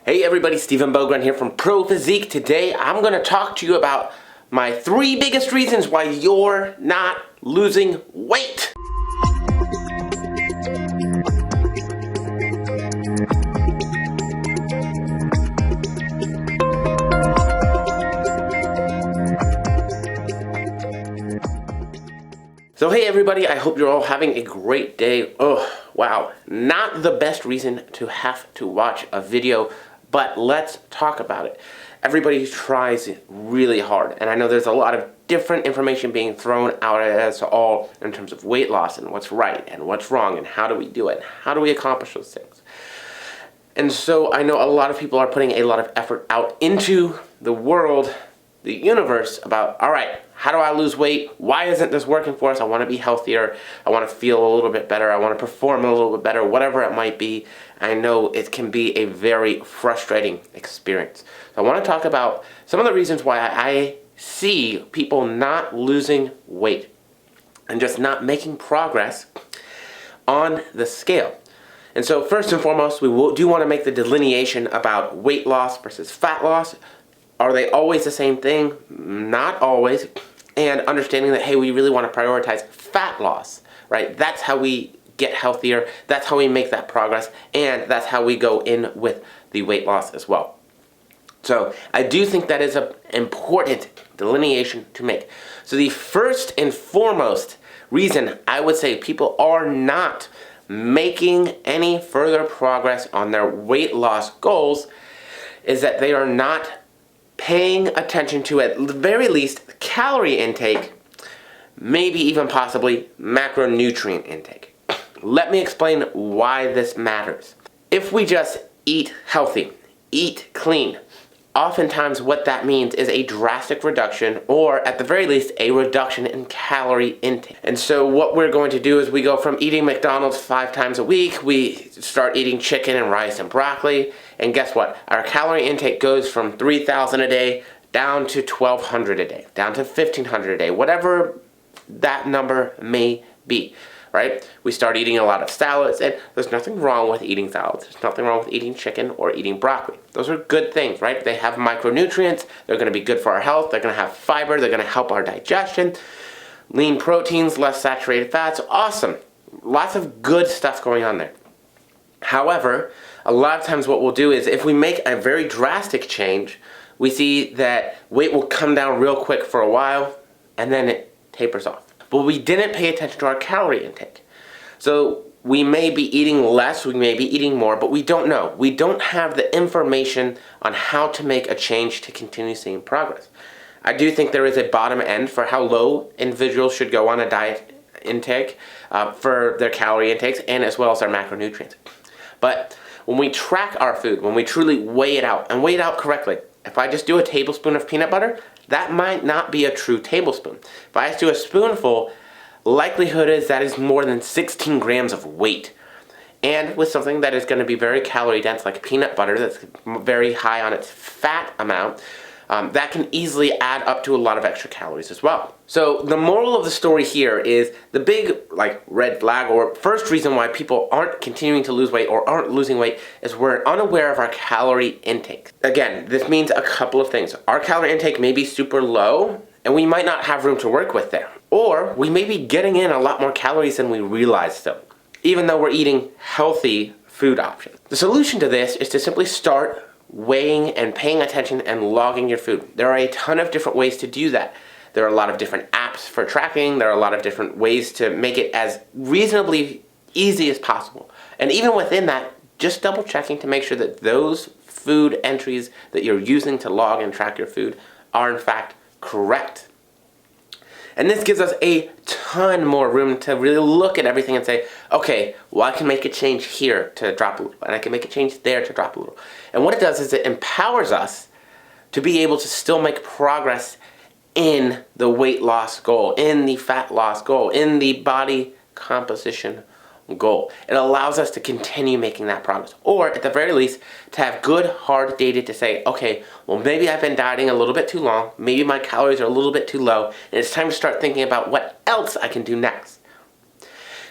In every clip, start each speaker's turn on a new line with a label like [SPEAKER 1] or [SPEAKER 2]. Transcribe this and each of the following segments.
[SPEAKER 1] Hey everybody, Stephen Bogren here from Pro Physique. Today I'm going to talk to you about my 3 biggest reasons why you're not losing weight. So hey everybody, I hope you're all having a great day. Oh, wow, not the best reason to have to watch a video, but let's talk about it. Everybody tries really hard, and I know there's a lot of different information being thrown out at us all in terms of weight loss and what's right and what's wrong and how do we do it, how do we accomplish those things. And so I know a lot of people are putting a lot of effort out into the world, the universe, about, all right, how do I lose weight? Why isn't this working for us? I want to be healthier. I want to feel a little bit better. I want to perform a little bit better, whatever it might be. I know it can be a very frustrating experience. So I want to talk about some of the reasons why I see people not losing weight and just not making progress on the scale. And so first and foremost, we do want to make the delineation about weight loss versus fat loss. Are they always the same thing? Not always. And understanding that, hey, we really want to prioritize fat loss, right? That's how we get healthier. That's how we make that progress. And that's how we go in with the weight loss as well. So I do think that is an important delineation to make. So the first and foremost reason I would say people are not making any further progress on their weight loss goals is that they are not paying attention to, at the very least, calorie intake, maybe even possibly macronutrient intake. Let me explain why this matters. If we just eat healthy, eat clean, oftentimes what that means is a drastic reduction, or at the very least, a reduction in calorie intake. And so what we're going to do is we go from eating McDonald's 5 times a week, we start eating chicken and rice and broccoli, and guess what? Our calorie intake goes from 3,000 a day down to 1,200 a day, down to 1,500 a day, whatever that number may be. Right? We start eating a lot of salads, and there's nothing wrong with eating salads. There's nothing wrong with eating chicken or eating broccoli. Those are good things, right? They have micronutrients. They're going to be good for our health. They're going to have fiber. They're going to help our digestion. Lean proteins, less saturated fats. Awesome. Lots of good stuff going on there. However, a lot of times what we'll do is if we make a very drastic change, we see that weight will come down real quick for a while, and then it tapers off. But we didn't pay attention to our calorie intake. So we may be eating less, we may be eating more, but we don't know. We don't have the information on how to make a change to continue seeing progress. I do think there is a bottom end for how low individuals should go on a diet intake for their calorie intakes and as well as their macronutrients. But when we track our food, when we truly weigh it out and weigh it out correctly, if I just do a tablespoon of peanut butter, that might not be a true tablespoon. If I just do a spoonful, likelihood is that is more than 16 grams of weight. And with something that is going to be very calorie dense, like peanut butter, that's very high on its fat amount, that can easily add up to a lot of extra calories as well. So the moral of the story here is the big red flag or first reason why people aren't continuing to lose weight or aren't losing weight is we're unaware of our calorie intake. Again, this means a couple of things. Our calorie intake may be super low and we might not have room to work with there. Or we may be getting in a lot more calories than we realize still, even though we're eating healthy food options. The solution to this is to simply start weighing and paying attention and logging your food. There are a ton of different ways to do that. There are a lot of different apps for tracking. There are a lot of different ways to make it as reasonably easy as possible. And even within that, just double checking to make sure that those food entries that you're using to log and track your food are in fact correct. And this gives us a ton more room to really look at everything and say, okay, well, I can make a change here to drop a little, and I can make a change there to drop a little. And what it does is it empowers us to be able to still make progress in the weight loss goal, in the fat loss goal, in the body composition goal. It allows us to continue making that progress, or at the very least to have good hard data to say, okay, well, maybe I've been dieting a little bit too long, maybe my calories are a little bit too low, and it's time to start thinking about what else I can do next.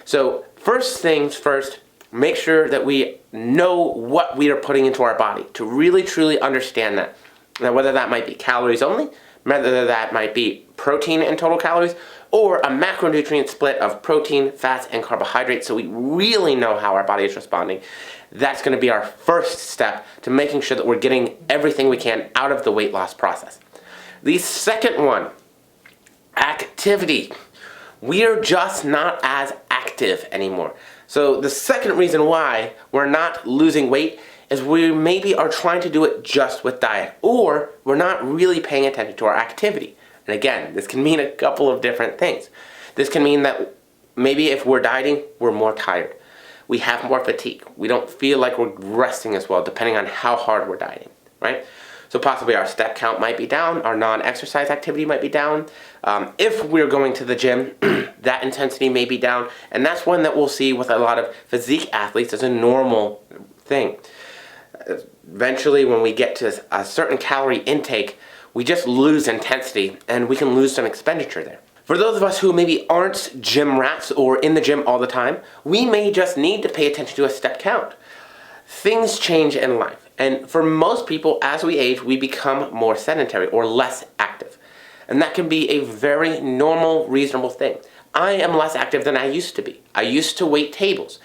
[SPEAKER 1] So first things first, make sure that we know what we are putting into our body to really truly understand that. Now, whether that might be calories only, whether that might be protein and total calories, or a macronutrient split of protein, fats, and carbohydrates, so we really know how our body is responding. That's going to be our first step to making sure that we're getting everything we can out of the weight loss process. The second one, activity. We are just not as active anymore. So the second reason why we're not losing weight is we maybe are trying to do it just with diet, or we're not really paying attention to our activity. And again, this can mean a couple of different things. This can mean that maybe if we're dieting, we're more tired. We have more fatigue. We don't feel like we're resting as well, depending on how hard we're dieting, right? So possibly our step count might be down, our non-exercise activity might be down. If we're going to the gym, that intensity may be down, and that's one that we'll see with a lot of physique athletes as a normal thing. Eventually, when we get to a certain calorie intake, we just lose intensity and we can lose some expenditure there. For those of us who maybe aren't gym rats or in the gym all the time, we may just need to pay attention to a step count. Things change in life, and for most people, as we age, we become more sedentary or less active. And that can be a very normal, reasonable thing. I am less active than I used to be. I used to wait tables.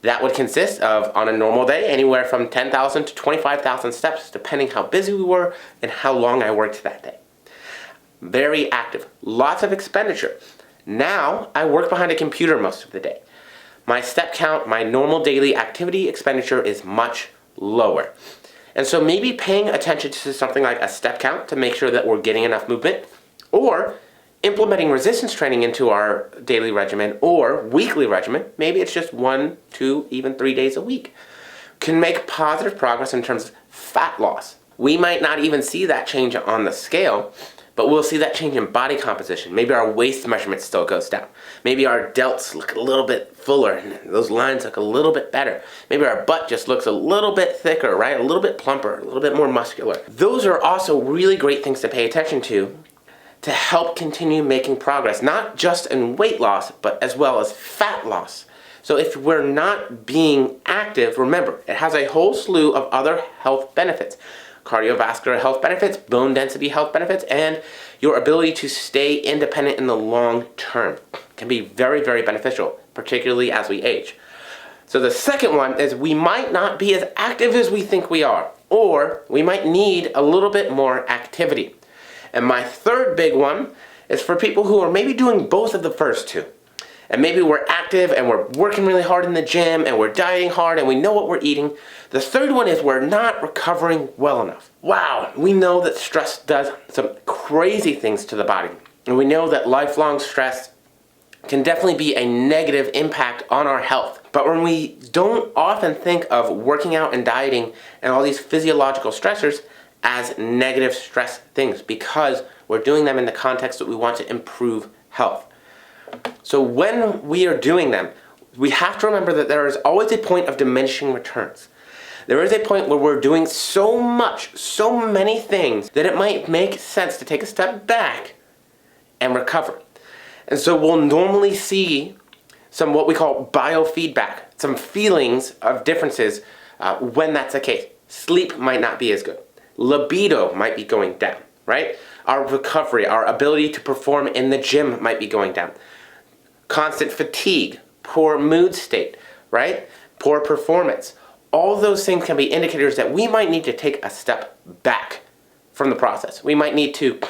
[SPEAKER 1] That would consist of, on a normal day, anywhere from 10,000 to 25,000 steps, depending how busy we were and how long I worked that day. Very active, lots of expenditure. Now, I work behind a computer most of the day. My step count, my normal daily activity expenditure is much lower. And so maybe paying attention to something like a step count to make sure that we're getting enough movement, or implementing resistance training into our daily regimen or weekly regimen, maybe it's just 1, 2, even 3 days a week, can make positive progress in terms of fat loss. We might not even see that change on the scale, but we'll see that change in body composition. Maybe our waist measurement still goes down. Maybe our delts look a little bit fuller and those lines look a little bit better. Maybe our butt just looks a little bit thicker, right? A little bit plumper, a little bit more muscular. Those are also really great things to pay attention to help continue making progress, not just in weight loss, but as well as fat loss. So if we're not being active, remember, it has a whole slew of other health benefits. Cardiovascular health benefits, bone density health benefits, and your ability to stay independent in the long term can be very, very beneficial, particularly as we age. So the second one is we might not be as active as we think we are, or we might need a little bit more activity. And my third big one is for people who are maybe doing both of the first two. And maybe we're active and we're working really hard in the gym and we're dieting hard and we know what we're eating. The third one is we're not recovering well enough. Wow, we know that stress does some crazy things to the body. And we know that lifelong stress can definitely be a negative impact on our health. But when we don't often think of working out and dieting and all these physiological stressors as negative stress things, because we're doing them in the context that we want to improve health. So when we are doing them, we have to remember that there is always a point of diminishing returns. There is a point where we're doing so much, so many things, that it might make sense to take a step back and recover. And so we'll normally see some what we call biofeedback, some feelings of differences when that's the case. Sleep might not be as good. Libido might be going down, right? Our recovery, our ability to perform in the gym might be going down. Constant fatigue, poor mood state, right? Poor performance. All those things can be indicators that we might need to take a step back from the process. We might need to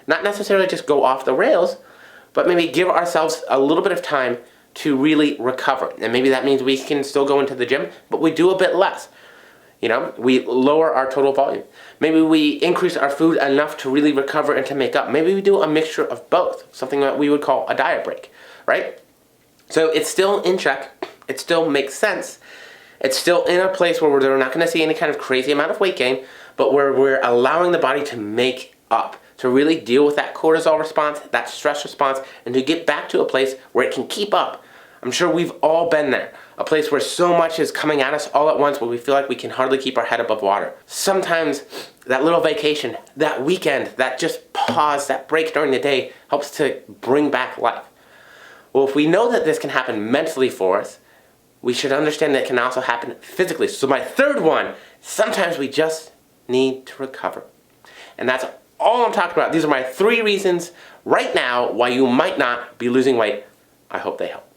[SPEAKER 1] not necessarily just go off the rails, but maybe give ourselves a little bit of time to really recover. And maybe that means we can still go into the gym, but we do a bit less. You know, we lower our total volume. Maybe we increase our food enough to really recover and to make up. Maybe we do a mixture of both, something that we would call a diet break, right? So it's still in check. It still makes sense. It's still in a place where we're not going to see any kind of crazy amount of weight gain, but where we're allowing the body to make up, to really deal with that cortisol response, that stress response, and to get back to a place where it can keep up. I'm sure we've all been there. A place where so much is coming at us all at once where we feel like we can hardly keep our head above water. Sometimes that little vacation, that weekend, that just pause, that break during the day helps to bring back life. Well, if we know that this can happen mentally for us, we should understand that it can also happen physically. So my third one, sometimes we just need to recover. And that's all I'm talking about. These are my 3 reasons right now why you might not be losing weight. I hope they help.